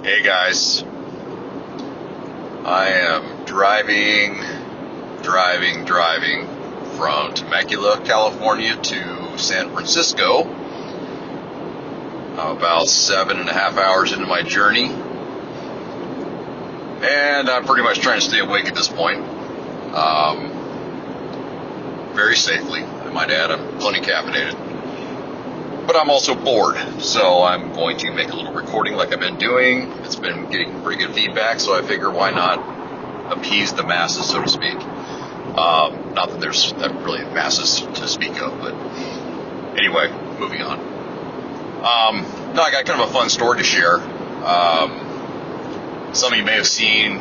Hey guys, I am driving from Temecula, California to San Francisco. I'm about 7.5 hours into my journey, and I'm pretty much trying to stay awake at this point. Very safely, I might add. I'm plenty caffeinated. But I'm also bored, so I'm going to make a little recording like I've been doing. It's been getting pretty good feedback, so I figure why not appease the masses, so to speak. Not that there's really masses to speak of, but anyway, moving on. No, I got kind of a fun story to share. Some of you may have seen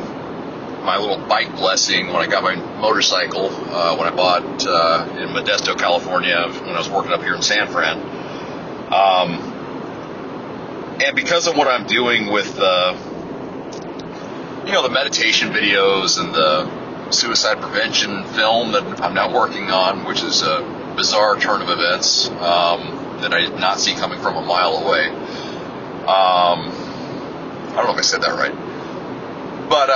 my little bike blessing when I got my motorcycle when I bought in Modesto, California, when I was working up here in San Fran. And because of what I'm doing with the meditation videos and the suicide prevention film that I'm now working on, which is a bizarre turn of events that I did not see coming from a mile away. I don't know if I said that right. But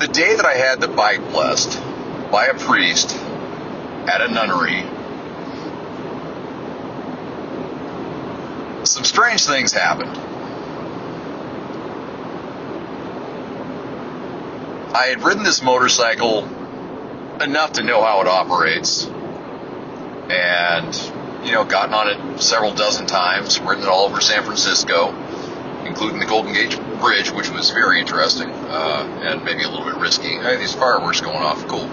the day that I had the bike blessed by a priest at a nunnery, some strange things happened. I had ridden this motorcycle enough to know how it operates, and gotten on it several dozen times, ridden it all over San Francisco, including the Golden Gate Bridge, which was very interesting and maybe a little bit risky. Hey, these fireworks going off, cool.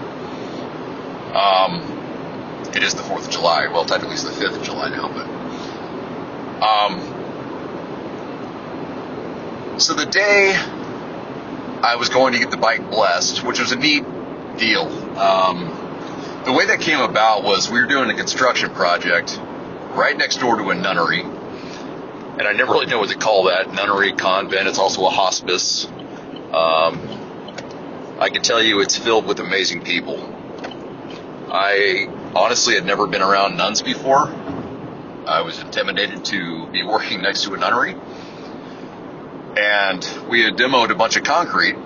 It is the 4th of July. Well, technically it's the 5th of July now, but so the day I was going to get the bike blessed, which was a neat deal, the way that came about was we were doing a construction project right next door to a nunnery, and I never really know what to call that, nunnery, convent. It's also a hospice. I can tell you it's filled with amazing people. I honestly had never been around nuns before. I was intimidated to be working next to a nunnery, and we had demoed a bunch of concrete,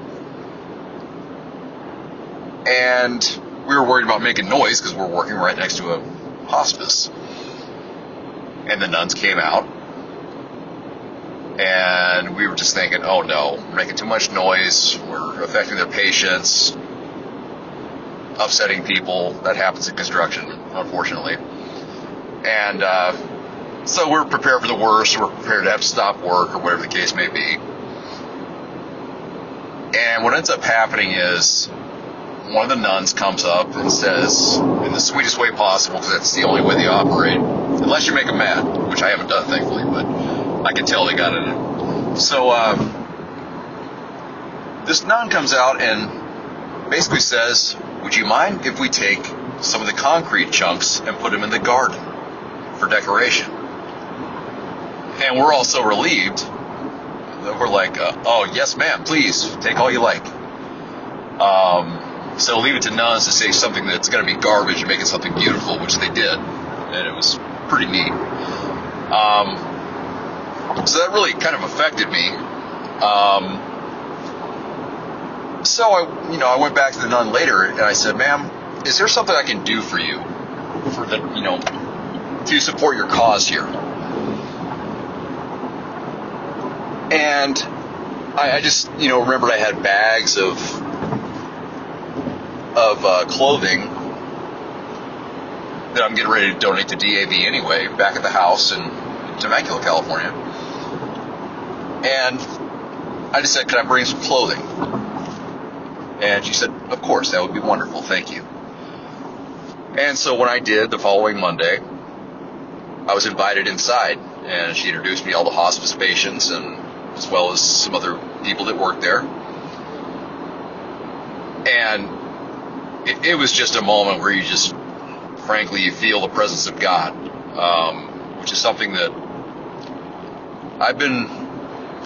and we were worried about making noise because we're working right next to a hospice. And the nuns came out, and we were just thinking, oh no, we're making too much noise, we're affecting their patients, upsetting people. That happens in construction, unfortunately. And so we're prepared for the worst, we're prepared to have to stop work or whatever the case may be. And what ends up happening is one of the nuns comes up and says, in the sweetest way possible, because that's the only way they operate, unless you make them mad, which I haven't done, thankfully, but I can tell they got it. So this nun comes out and basically says, would you mind if we take some of the concrete chunks and put them in the garden for decoration? And we're all so relieved that we're like, oh, yes, ma'am, please, take all you like. So leave it to nuns to say something that's going to be garbage and make it something beautiful, which they did. And it was pretty neat. So that really kind of affected me. So I went back to the nun later and I said, ma'am, is there something I can do for you to support your cause here? And I just, remembered I had bags of clothing that I'm getting ready to donate to DAV anyway, back at the house in Temecula, California. And I just said, could I bring some clothing? And she said, of course, that would be wonderful, thank you. And so when I did, the following Monday, I was invited inside, and she introduced me to all the hospice patients, and as well as some other people that worked there. And it was just a moment where you just, frankly, you feel the presence of God, which is something that I've been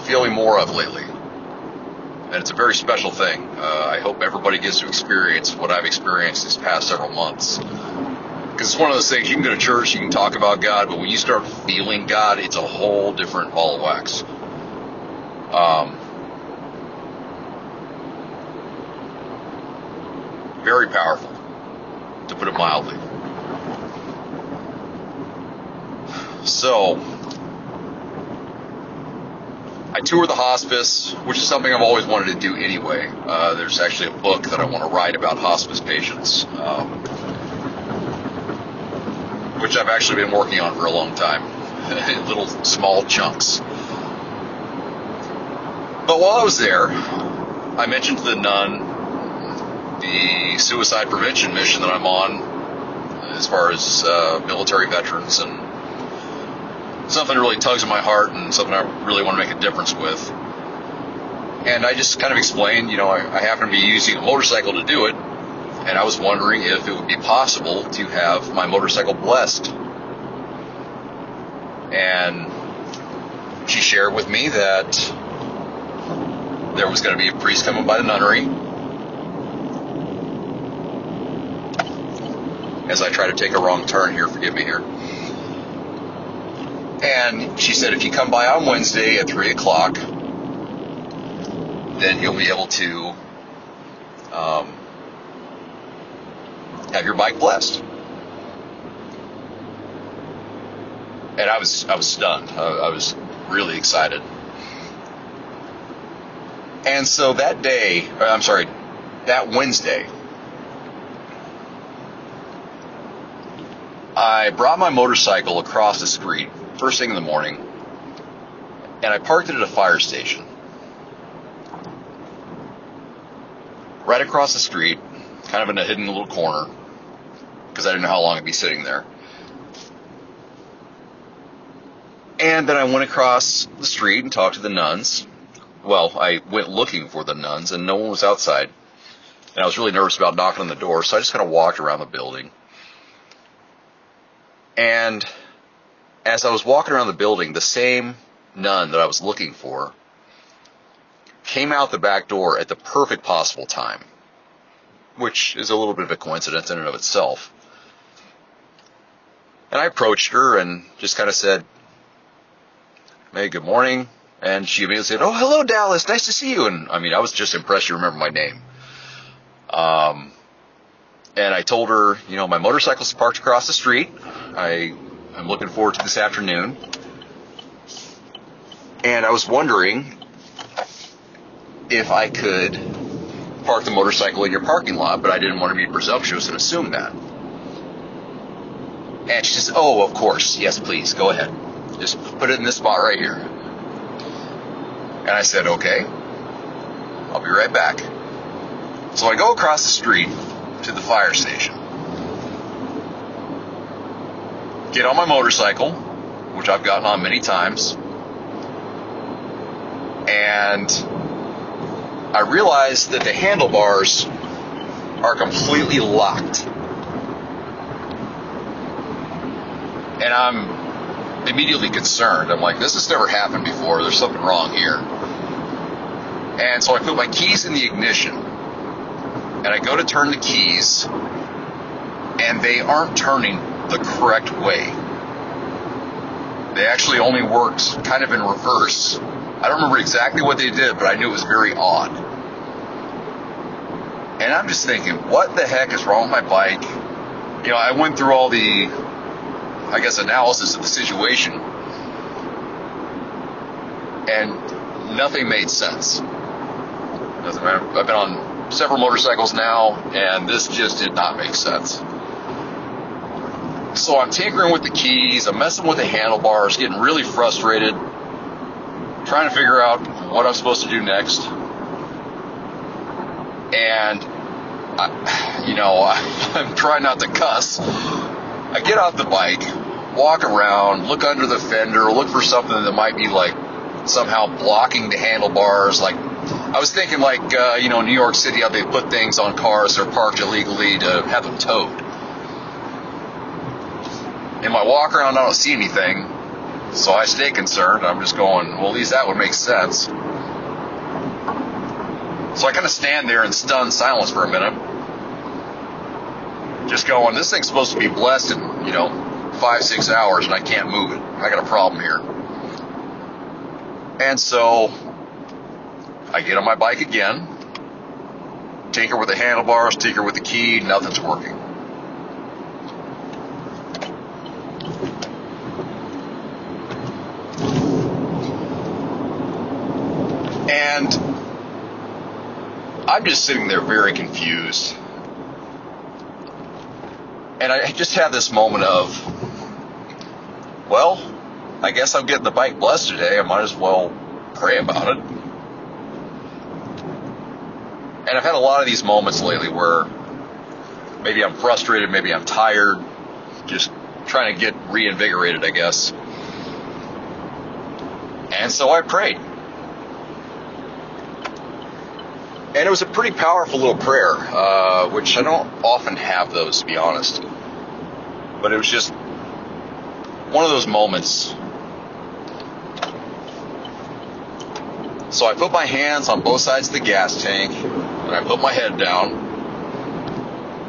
feeling more of lately. And it's a very special thing. I hope everybody gets to experience what I've experienced these past several months. Because it's one of those things, you can go to church, you can talk about God, but when you start feeling God, it's a whole different ball of wax. Very powerful, to put it mildly. So, I toured the hospice, which is something I've always wanted to do anyway. There's actually a book that I want to write about hospice patients, which I've actually been working on for a long time, in little small chunks. But while I was there, I mentioned to the nun the suicide prevention mission that I'm on as far as military veterans, and something that really tugs at my heart and something I really want to make a difference with. And I just kind of explained, I happen to be using a motorcycle to do it, and I was wondering if it would be possible to have my motorcycle blessed. And she shared with me that there was going to be a priest coming by the nunnery. As I try to take a wrong turn here, forgive me here. And she said, if you come by on Wednesday at 3 o'clock, then you'll be able to have your bike blessed. And I was stunned. I was really excited. And so that Wednesday, I brought my motorcycle across the street first thing in the morning, and I parked it at a fire station right across the street, kind of in a hidden little corner, because I didn't know how long I'd be sitting there. And then I went across the street and talked to the nuns. Well, I went looking for the nuns, and no one was outside. And I was really nervous about knocking on the door, so I just kind of walked around the building. And as I was walking around the building, the same nun that I was looking for came out the back door at the perfect possible time, which is a little bit of a coincidence in and of itself. And I approached her and just kind of said, "Hey, good morning." And she immediately said, "Oh, hello, Dallas. Nice to see you." And I mean, I was just impressed you remember my name. And I told her, my motorcycle's parked across the street. I'm looking forward to this afternoon. And I was wondering if I could park the motorcycle in your parking lot, but I didn't want to be presumptuous and assume that. And she says, "Oh, of course. Yes, please. Go ahead. Just put it in this spot right here." And I said, "Okay. I'll be right back." So I go across the street to the fire station. Get on my motorcycle, which I've gotten on many times. And I realized that the handlebars are completely locked. And I'm immediately concerned. I'm like, this has never happened before. There's something wrong here. And so I put my keys in the ignition. And I go to turn the keys. And they aren't turning the correct way. They actually only worked kind of in reverse. I don't remember exactly what they did, but I knew it was very odd. And I'm just thinking, what the heck is wrong with my bike? I went through all the, analysis of the situation, and nothing made sense. I've been on several motorcycles now, and this just did not make sense. So I'm tinkering with the keys, I'm messing with the handlebars, getting really frustrated, trying to figure out what I'm supposed to do next. And, I'm trying not to cuss. I get off the bike, walk around, look under the fender, look for something that might be somehow blocking the handlebars. I was thinking New York City, how they put things on cars that are parked illegally to have them towed. In my walk around, I don't see anything, so I stay concerned. I'm just going, well, at least that would make sense. So I kind of stand there in stunned silence for a minute, just going, this thing's supposed to be blessed in, 5-6 hours, and I can't move it. I got a problem here. And so I get on my bike again, tinker with the handlebars, tinker with the key, nothing's working. And I'm just sitting there very confused. And I just had this moment of, well, I guess I'm getting the bike blessed today. I might as well pray about it. And I've had a lot of these moments lately where maybe I'm frustrated, maybe I'm tired, just trying to get reinvigorated, I guess. And so I prayed. And it was a pretty powerful little prayer, which I don't often have those, to be honest. But it was just one of those moments. So I put my hands on both sides of the gas tank, and I put my head down,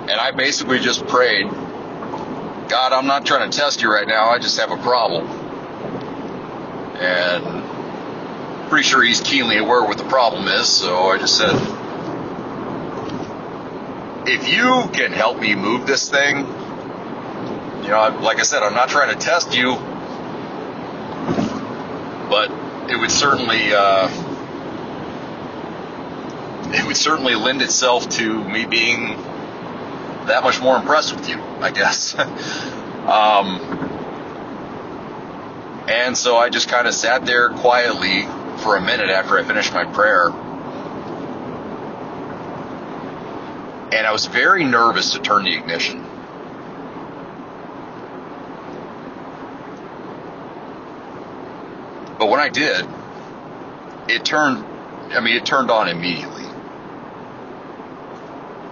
and I basically just prayed, God, I'm not trying to test you right now, I just have a problem. And pretty sure he's keenly aware what the problem is, so I just said, if you can help me move this thing, like I said, I'm not trying to test you, but it would certainly lend itself to me being that much more impressed with you, I guess. And so I just kind of sat there quietly for a minute after I finished my prayer. And I was very nervous to turn the ignition. But when I did, it turned on immediately.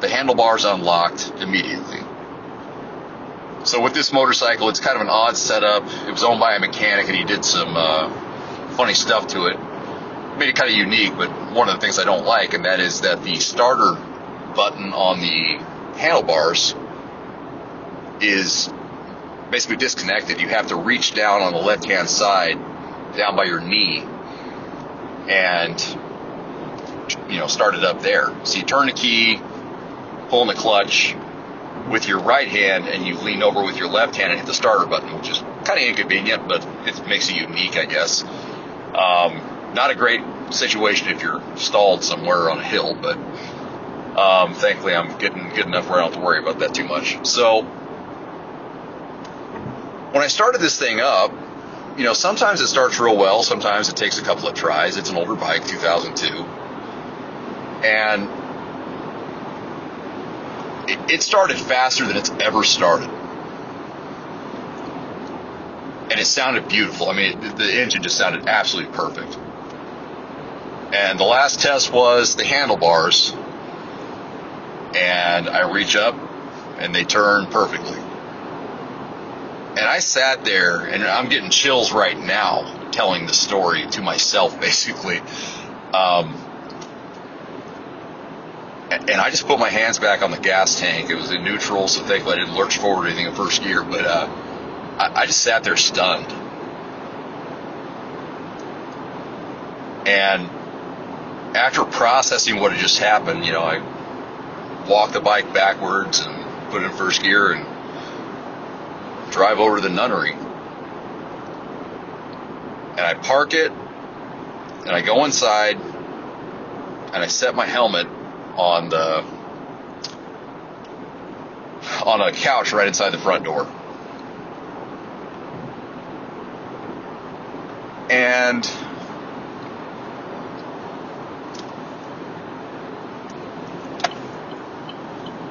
The handlebars unlocked immediately. So with this motorcycle, it's kind of an odd setup. It was owned by a mechanic, and he did some funny stuff to it. Made it kind of unique, but one of the things I don't like, and that is that the starter button on the handlebars is basically disconnected. You have to reach down on the left-hand side, down by your knee, and start it up there. So you turn the key, pull in the clutch with your right hand, and you lean over with your left hand and hit the starter button, which is kind of inconvenient, but it makes it unique, I guess. Not a great situation if you're stalled somewhere on a hill, but thankfully I'm getting good enough where I don't have to worry about that too much. So when I started this thing up, sometimes it starts real well, sometimes it takes a couple of tries. It's an older bike, 2002. And it started faster than it's ever started. And it sounded beautiful. I mean, the engine just sounded absolutely perfect. And the last test was the handlebars. And I reach up, and they turn perfectly. And I sat there, and I'm getting chills right now telling the story to myself, basically. And I just put my hands back on the gas tank. It was in neutral, so thankfully I didn't lurch forward or anything in first gear. But I just sat there stunned. And after processing what had just happened, I walked the bike backwards and put it in first gear and drive over to the nunnery. And I park it, and I go inside, and I set my helmet on a couch right inside the front door. And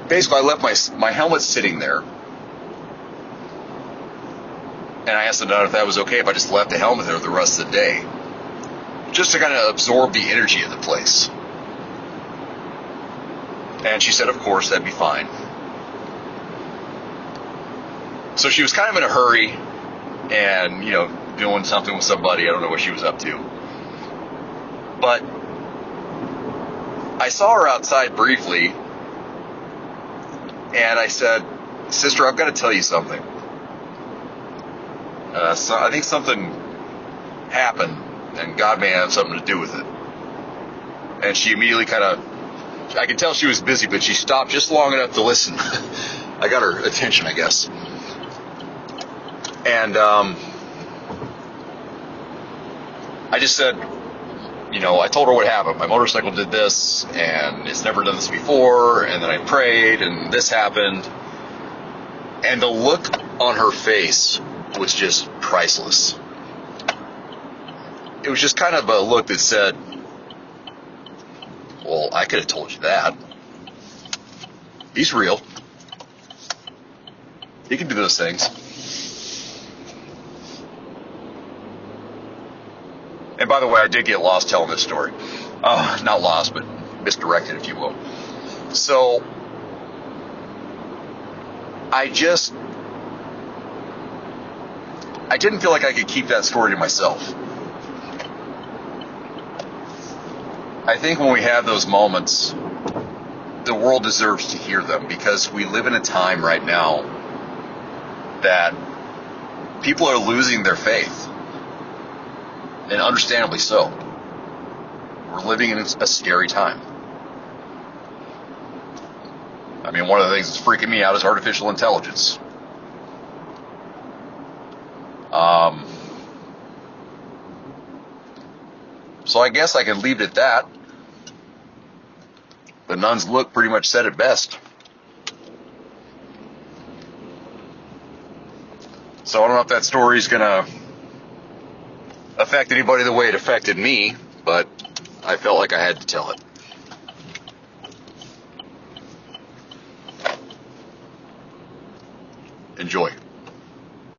basically I left my helmet sitting there. And I asked the nun if that was okay if I just left the helmet there the rest of the day, just to kind of absorb the energy of the place. And she said, of course, that'd be fine. So she was kind of in a hurry and, doing something with somebody. I don't know what she was up to. But I saw her outside briefly, and I said, Sister, I've got to tell you something. So I think something happened, and God may have something to do with it. And she immediately I could tell she was busy, but she stopped just long enough to listen. I got her attention, I guess. And I just said, I told her what happened. My motorcycle did this, and it's never done this before, and then I prayed, and this happened. And the look on her face was just priceless. It was just kind of a look that said, well, I could have told you that. He's real. He can do those things. And by the way, I did get lost telling this story. Not lost, but misdirected, if you will. So, I didn't feel like I could keep that story to myself. I think when we have those moments, the world deserves to hear them, because we live in a time right now that people are losing their faith. And understandably so. We're living in a scary time. I mean, one of the things that's freaking me out is artificial intelligence. So I guess I can leave it at that. The nun's look pretty much said it best. So I don't know if that story's going to affect anybody the way it affected me, but I felt like I had to tell it. Enjoy.